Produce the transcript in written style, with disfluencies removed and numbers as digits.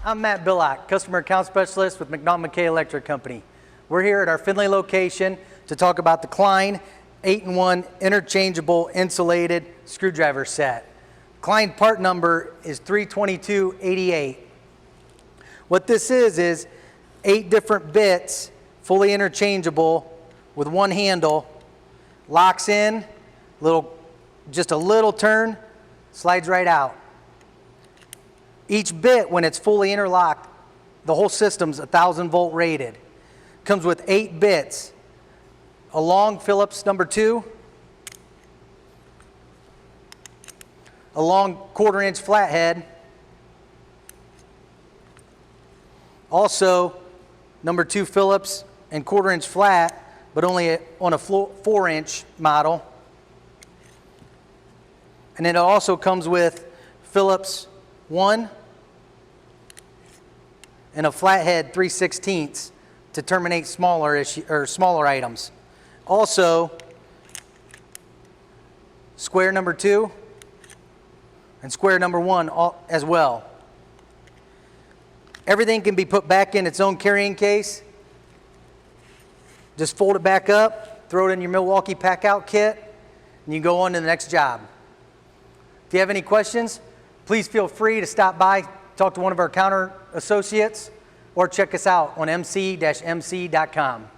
I'm Matt Billock, Customer Account Specialist with McNaughton-McKay Electric Company. We're here at our Findlay location to talk about the Klein 8-in-1 Interchangeable Insulated Screwdriver Set. Klein part number is 32288. What this is 8 different bits, fully interchangeable with one handle, locks in, just a little turn, slides right out. Each bit, when it's fully interlocked, the whole system's 1,000 volt rated. Comes with 8 bits. A long Phillips number 2, a long 1/4 inch flathead, also number 2 Phillips and 1/4 inch flat, but only on a 4 inch model. And then it also comes with Phillips 1 and a flathead 3/16 to terminate smaller items. Also, square number 2 and square number 1 as well. Everything can be put back in its own carrying case. Just fold it back up, throw it in your Milwaukee pack-out kit, and you go on to the next job. If you have any questions, please feel free to stop by, talk to one of our counter associates, or check us out on mc-mc.com.